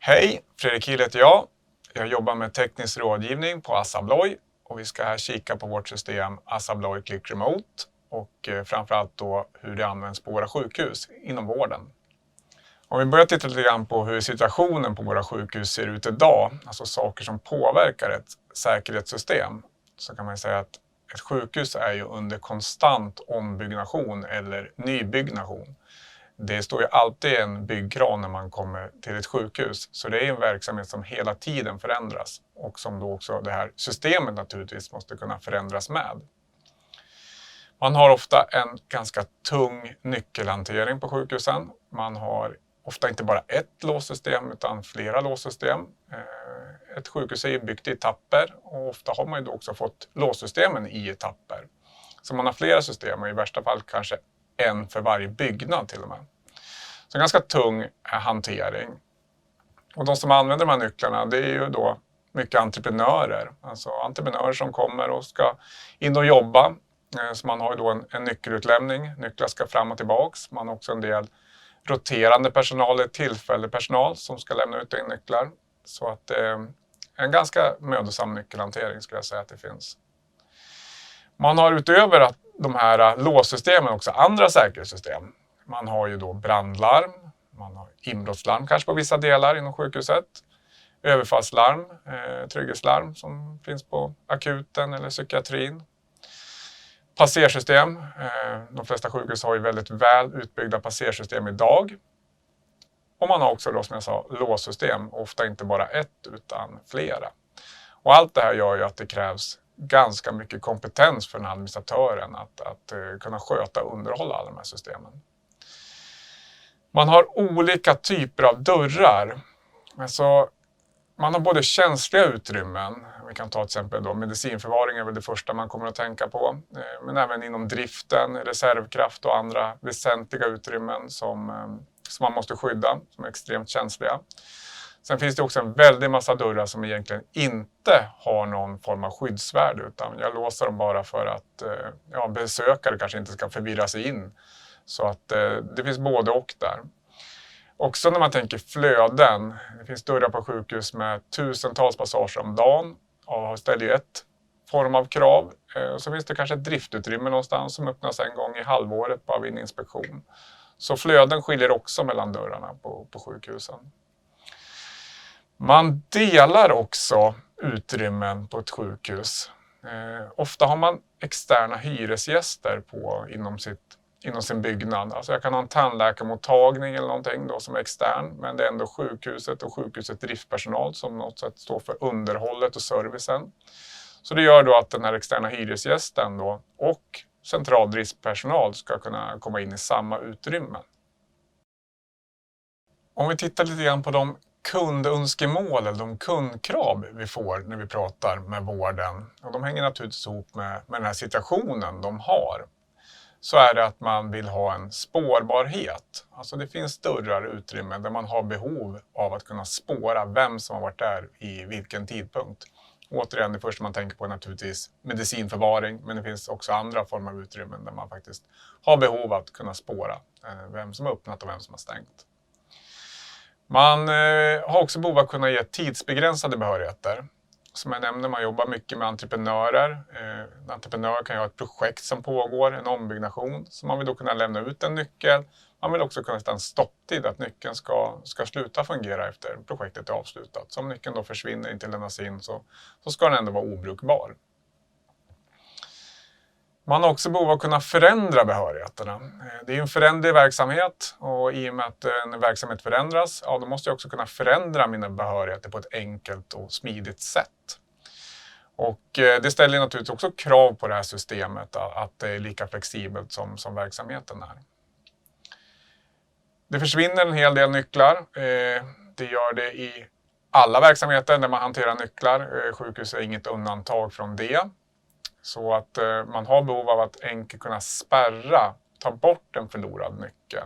Hej, Fredrik Hill heter jag. Jag jobbar med teknisk rådgivning på Assa Abloy och vi ska här kika på vårt system Assa Abloy Click Remote och framförallt då hur det används på våra sjukhus inom vården. Om vi börjar titta lite grann på hur situationen på våra sjukhus ser ut idag, alltså saker som påverkar ett säkerhetssystem, så kan man säga att ett sjukhus är ju under konstant ombyggnation eller nybyggnation. Det står ju alltid en byggkran när man kommer till ett sjukhus, så det är en verksamhet som hela tiden förändras och som då också det här systemet naturligtvis måste kunna förändras med. Man har ofta en ganska tung nyckelhantering på sjukhusen. Man har ofta inte bara ett låssystem utan flera låssystem. Ett sjukhus är ju byggt i etapper och ofta har man ju då också fått låssystemen i etapper. Så man har flera system och i värsta fall kanske en för varje byggnad till och med. Så en ganska tung hantering. Och de som använder de här nycklarna, det är ju då mycket entreprenörer. Alltså entreprenörer som kommer och ska in och jobba. Så man har ju då en nyckelutlämning. Nycklar ska fram och tillbaks. Man har också en del roterande personal, tillfällig personal som ska lämna ut in nycklar. Så att det är en ganska mödosam nyckelhantering skulle jag säga att det finns. Man har utöver att de här låssystemen också andra säkerhetssystem. Man har ju då brandlarm, man har inbrottslarm kanske på vissa delar inom sjukhuset. Överfallslarm, trygghetslarm som finns på akuten eller psykiatrin. Passersystem, de flesta sjukhus har ju väldigt väl utbyggda passersystem idag. Och man har också då som jag sa låssystem, ofta inte bara ett utan flera. Och allt det här gör ju att det krävs ganska mycket kompetens för den här administratören att kunna sköta och underhålla alla de här systemen. Man har olika typer av dörrar. Alltså, man har både känsliga utrymmen, vi kan ta till exempel då, medicinförvaring är väl det första man kommer att tänka på. Men även inom driften, reservkraft och andra väsentliga utrymmen som man måste skydda, som är extremt känsliga. Sen finns det också en väldig massa dörrar som egentligen inte har någon form av skyddsvärde utan jag låser dem bara för att besökare kanske inte ska förvirra sig in. Så att det finns både och där. Också när man tänker flöden, det finns dörrar på sjukhus med tusentals passager om dagen och ställer ju ett form av krav. Så finns det kanske ett driftutrymme någonstans som öppnas en gång i halvåret bara vid en inspektion. Så flöden skiljer också mellan dörrarna på sjukhusen. Man delar också utrymmen på ett sjukhus. Ofta har man externa hyresgäster inom sin byggnad. Alltså jag kan ha en tandläkarmottagning eller någonting då som är extern, men det är ändå sjukhuset och sjukhusets driftpersonal som något sätt står för underhållet och servicen. Så det gör då att den här externa hyresgästen då och central driftpersonal ska kunna komma in i samma utrymme. Om vi tittar lite grann på de kundönskemål eller de kundkrav vi får när vi pratar med vården, och de hänger naturligtvis ihop med den här situationen de har, så är det att man vill ha en spårbarhet. Alltså det finns dörrar och utrymmen där man har behov av att kunna spåra vem som har varit där i vilken tidpunkt. Återigen, det första man tänker på är naturligtvis medicinförvaring, men det finns också andra former av utrymmen där man faktiskt har behov av att kunna spåra vem som har öppnat och vem som har stängt. Man har också behov av att kunna ge tidsbegränsade behörigheter. Som jag nämnde, man jobbar mycket med entreprenörer. En entreprenör kan ju ha ett projekt som pågår, en ombyggnation. Så man vill då kunna lämna ut en nyckel. Man vill också kunna sätta en stopptid, att nyckeln ska sluta fungera efter projektet är avslutat. Så om nyckeln då försvinner, inte lämnas in, så ska den ändå vara obrukbar. Man har också behov av att kunna förändra behörigheterna. Det är ju en föränderlig verksamhet och i och med att en verksamhet förändras, då måste jag också kunna förändra mina behörigheter på ett enkelt och smidigt sätt. Och det ställer naturligtvis också krav på det här systemet att det är lika flexibelt som verksamheten är. Det försvinner en hel del nycklar. Det gör det i alla verksamheter där man hanterar nycklar. Sjukhus är inget undantag från det. Så att man har behov av att enkelt kunna ta bort en förlorad nyckel.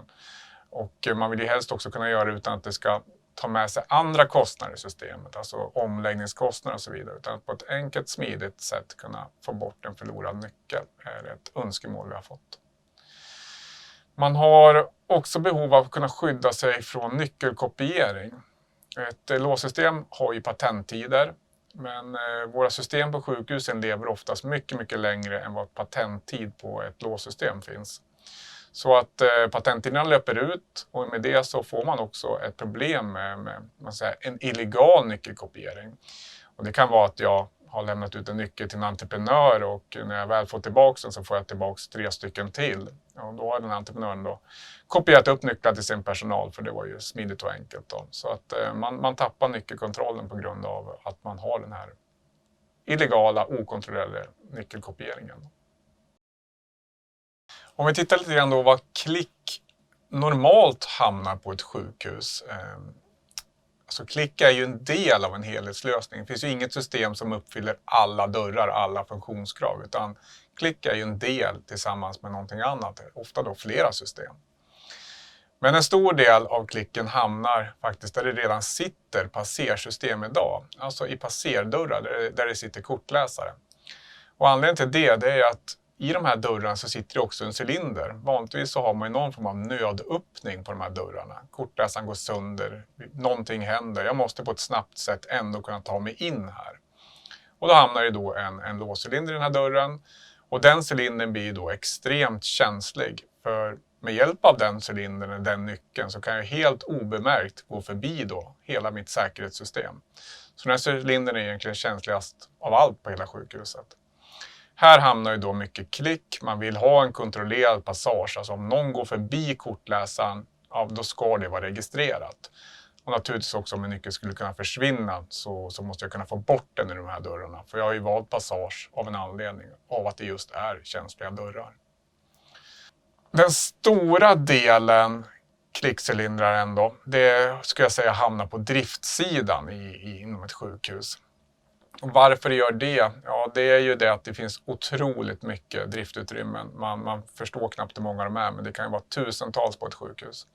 Och man vill ju helst också kunna göra det utan att det ska ta med sig andra kostnader i systemet, alltså omläggningskostnader och så vidare. Utan att på ett enkelt, smidigt sätt kunna få bort en förlorad nyckel är ett önskemål vi har fått. Man har också behov av att kunna skydda sig från nyckelkopiering. Ett låssystem har ju patenttider, men våra system på sjukhusen lever oftast mycket, mycket längre än vad patenttid på ett låssystem finns. Så att patenttiderna löper ut och med det så får man också ett problem med man säger, en illegal nyckelkopiering. Och det kan vara att jag har lämnat ut en nyckel till en entreprenör och när jag väl får tillbaka den så får jag tillbaka 3 stycken till. Och då har den entreprenören då kopierat upp nycklar till sin personal för det var ju smidigt och enkelt. Då. Så att man tappar nyckelkontrollen på grund av att man har den här illegala, okontrollerade nyckelkopieringen. Om vi tittar lite grann då vad klick normalt hamnar på ett sjukhus. Alltså klick är ju en del av en helhetslösning. Det finns ju inget system som uppfyller alla dörrar, alla funktionskrav. Utan klick är ju en del tillsammans med någonting annat. Ofta då flera system. Men en stor del av klicken hamnar faktiskt där det redan sitter passersystem idag. Alltså i passerdörrar där det sitter kortläsare. Och anledningen till det är att i de här dörrarna så sitter det också en cylinder. Vanligtvis så har man ju någon form av nödöppning på de här dörrarna. Kortläsaren går sönder, någonting händer. Jag måste på ett snabbt sätt ändå kunna ta mig in här. Och då hamnar det då en låscylinder i den här dörren. Och den cylindern blir då extremt känslig. För med hjälp av den cylindern, den nyckeln, så kan jag helt obemärkt gå förbi då hela mitt säkerhetssystem. Så den här cylindern är egentligen känsligast av allt på hela sjukhuset. Här hamnar ju då mycket klick, man vill ha en kontrollerad passage, alltså om någon går förbi kortläsaren, ja, då ska det vara registrerat. Och naturligtvis också om en nyckel skulle kunna försvinna så måste jag kunna få bort den i de här dörrarna. För jag har ju valt passage av en anledning, av att det just är känsliga dörrar. Den stora delen klickcylindrar ändå, det ska jag säga hamnar på driftsidan inom ett sjukhus. Och varför det gör det? Ja, det är ju det att det finns otroligt mycket driftutrymmen. Man förstår knappt hur många de är, men det kan ju vara tusentals på ett sjukhus.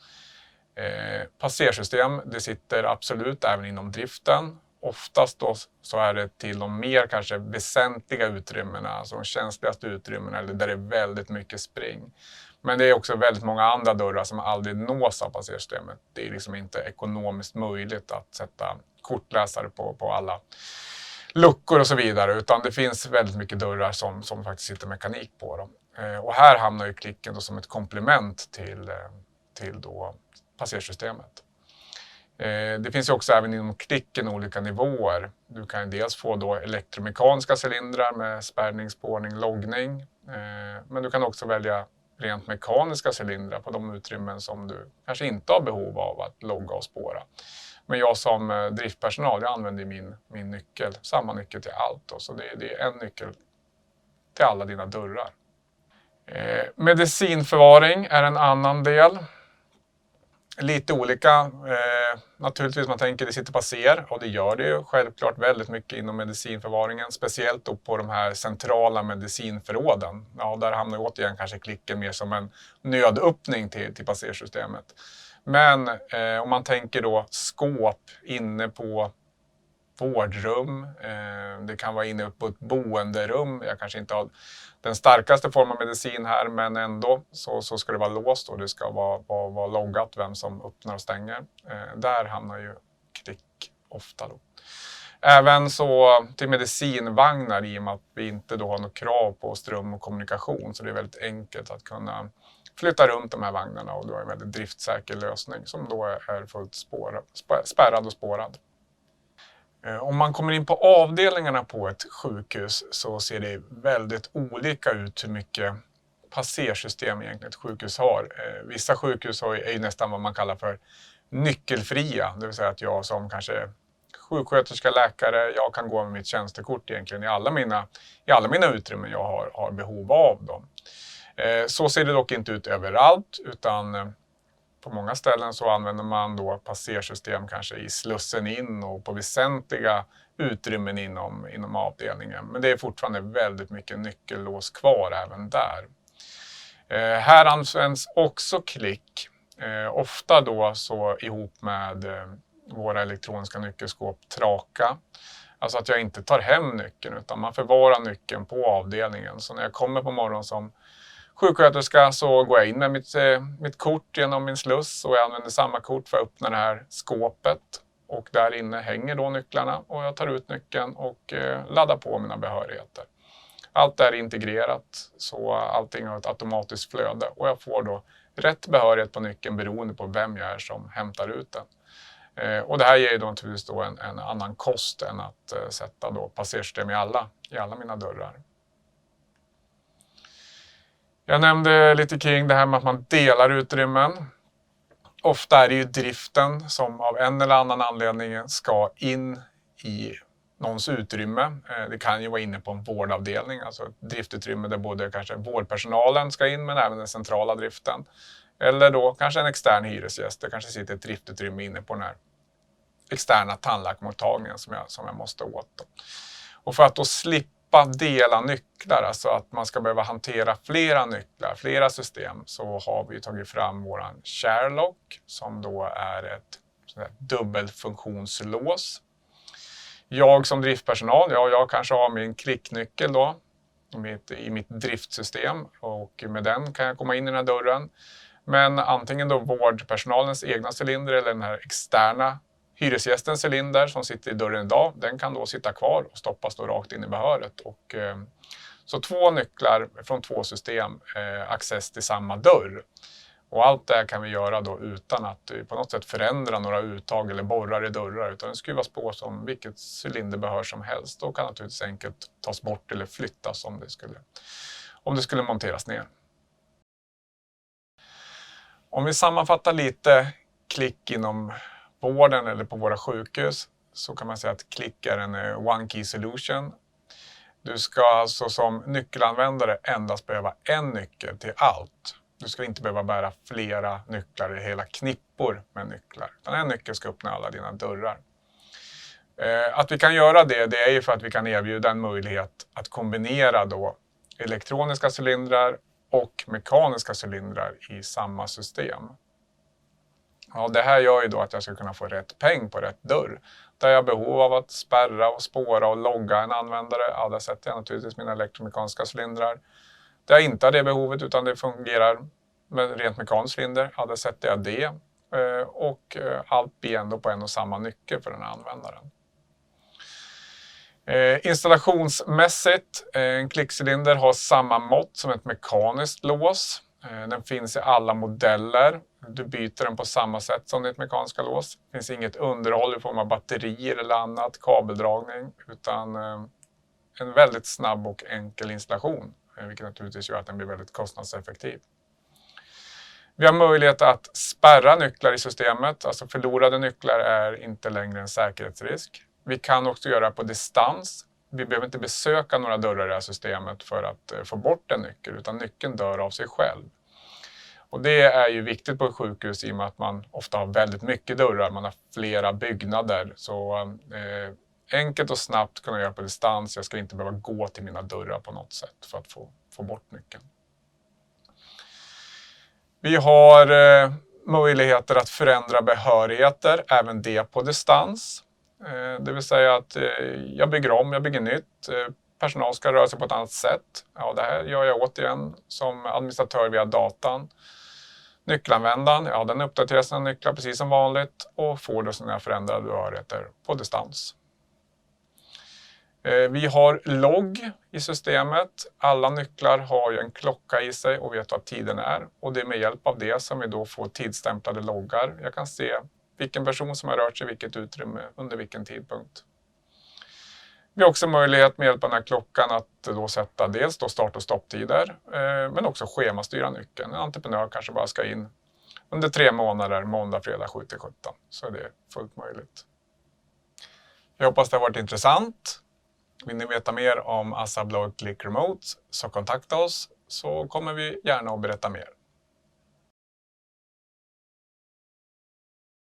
Passersystem, det sitter absolut även inom driften. Oftast då så är det till de mer kanske väsentliga utrymmena, alltså de känsligaste utrymmena eller där det är väldigt mycket spring. Men det är också väldigt många andra dörrar som aldrig nås av passersystemet. Det är liksom inte ekonomiskt möjligt att sätta kortläsare på alla luckor och så vidare, utan det finns väldigt mycket dörrar som faktiskt sitter mekanik på dem. Och här hamnar ju klicken då som ett komplement till då passersystemet. Det finns ju också även inom klicken olika nivåer. Du kan dels få då elektromekaniska cylindrar med spärrning, spårning, loggning. Men du kan också välja rent mekaniska cylindrar på de utrymmen som du kanske inte har behov av att logga och spåra. Men jag som driftpersonal, jag använder min nyckel, samma nyckel till allt. Då. Så det är en nyckel till alla dina dörrar. Medicinförvaring är en annan del. Lite olika. Naturligtvis man tänker det sitter passer och det gör det ju självklart väldigt mycket inom medicinförvaringen. Speciellt då på de här centrala medicinförråden. Ja, där hamnar återigen kanske klicken mer som en nödöppning till passersystemet. Men om man tänker då skåp inne på vårdrum, det kan vara inne på ett boenderum. Jag kanske inte har den starkaste formen av medicin här, men ändå så ska det vara låst och det ska vara loggat vem som öppnar och stänger. Där hamnar ju klick ofta då. Även så till medicinvagnar i och med att vi inte då har något krav på ström och kommunikation, så det är väldigt enkelt att kunna flytta runt de här vagnarna och då är en väldigt driftsäker lösning som då är fullt spärrad och spårad. Om man kommer in på avdelningarna på ett sjukhus så ser det väldigt olika ut hur mycket passersystem egentligen ett sjukhus har. Vissa sjukhus är ju nästan vad man kallar för nyckelfria, det vill säga att jag som kanske sjuksköterska, läkare, jag kan gå med mitt tjänstekort egentligen i alla mina utrymmen jag har behov av dem. Så ser det dock inte ut överallt, utan på många ställen så använder man då passersystem kanske i slussen in och på väsentliga utrymmen inom avdelningen. Men det är fortfarande väldigt mycket nyckellås kvar även där. Här används också klick, ofta då så ihop med våra elektroniska nyckelskåp Traka. Alltså att jag inte tar hem nyckeln utan man förvarar nyckeln på avdelningen. Så när jag kommer på morgonen som sjuksköterska så går jag in med mitt kort genom min sluss och jag använder samma kort för att öppna det här skåpet. och där inne hänger då nycklarna och jag tar ut nyckeln och laddar på mina behörigheter. Allt är integrerat så allting har ett automatiskt flöde och jag får då rätt behörighet på nyckeln beroende på vem jag är som hämtar ut den. Och det här ger ju då naturligtvis då en annan kost än att sätta då passersystem i alla mina dörrar. Jag nämnde lite kring det här med att man delar utrymmen. Ofta är det ju driften som av en eller annan anledning ska in i någons utrymme. Det kan ju vara inne på en vårdavdelning, alltså ett driftutrymme där både kanske vårdpersonalen ska in men även den centrala driften. Eller då kanske en extern hyresgäst, det kanske sitter ett driftutrymme inne på den här externa tandläkarmottagningen som jag måste åt. Och för att då slippa dela nycklar, alltså att man ska behöva hantera flera nycklar, flera system, så har vi tagit fram våran ShareLock som då är ett dubbelfunktionslås. Jag som driftpersonal, jag kanske har min klicknyckel då i mitt driftsystem och med den kan jag komma in i den här dörren. Men antingen då vårdpersonalens egna cylinder eller den här externa hyresgästens cylinder som sitter i dörren idag, den kan då sitta kvar och stoppas då rakt in i behöret. Och, så 2 nycklar från 2 system, access till samma dörr. Och allt det här kan vi göra då utan att på något sätt förändra några uttag eller borrar i dörrar, utan det skruvas på som vilket cylinderbehör som helst. Då kan naturligtvis enkelt tas bort eller flyttas om det skulle monteras ner. Om vi sammanfattar lite klick inom vården eller på våra sjukhus så kan man säga att klick är en one key solution. Du ska alltså som nyckelanvändare endast behöva en nyckel till allt. Du ska inte behöva bära flera nycklar i hela knippor med nycklar. Utan en nyckel ska öppna alla dina dörrar. Att vi kan göra det är ju för att vi kan erbjuda en möjlighet att kombinera då elektroniska cylindrar och mekaniska cylindrar i samma system. Ja, det här gör ju då att jag ska kunna få rätt peng på rätt dörr. Där jag har behov av att spärra och spåra och logga en användare, ja, där sätter jag naturligtvis mina elektromekaniska cylindrar. Där jag inte har det behovet utan det fungerar med rent mekanisk cylinder, ja, där sätter jag det. Och allt blir ändå på en och samma nyckel för den här användaren. Installationsmässigt, en klickcylinder har samma mått som ett mekaniskt lås. Den finns i alla modeller. Du byter den på samma sätt som ditt mekaniska lås. Det finns inget underhåll i form av batterier eller annat, kabeldragning, utan en väldigt snabb och enkel installation, vilket naturligtvis gör att den blir väldigt kostnadseffektiv. Vi har möjlighet att spärra nycklar i systemet, alltså förlorade nycklar är inte längre en säkerhetsrisk. Vi kan också göra det på distans. Vi behöver inte besöka några dörrar i det här systemet för att få bort en nyckel, utan nyckeln dör av sig själv. Och det är ju viktigt på ett sjukhus i och med att man ofta har väldigt mycket dörrar, man har flera byggnader. Så enkelt och snabbt kunna göra på distans, jag ska inte behöva gå till mina dörrar på något sätt för att få bort nyckeln. Vi har möjligheter att förändra behörigheter, även det på distans. Det vill säga att jag bygger om, jag bygger nytt. Personal ska röra sig på ett annat sätt. Ja, det här gör jag återigen som administratör via datan. Nyckelanvändaren, ja, den uppdaterar sina nycklar precis som vanligt och får då sina förändrade behörigheter på distans. Vi har logg i systemet. Alla nycklar har ju en klocka i sig och vet vad tiden är. Och det är med hjälp av det som vi då får tidstämplade loggar. Jag kan se vilken person som har rört sig i vilket utrymme under vilken tidpunkt. Vi har också möjlighet med hjälp av den här klockan att då sätta dels då start- och stopptider, men också schemastyra nyckeln. En entreprenör kanske bara ska in under 3 månader, måndag, fredag 7-17. Så är det fullt möjligt. Jag hoppas det har varit intressant. Vill ni veta mer om ASSA ABLOY Click Remote så kontakta oss, så kommer vi gärna att berätta mer.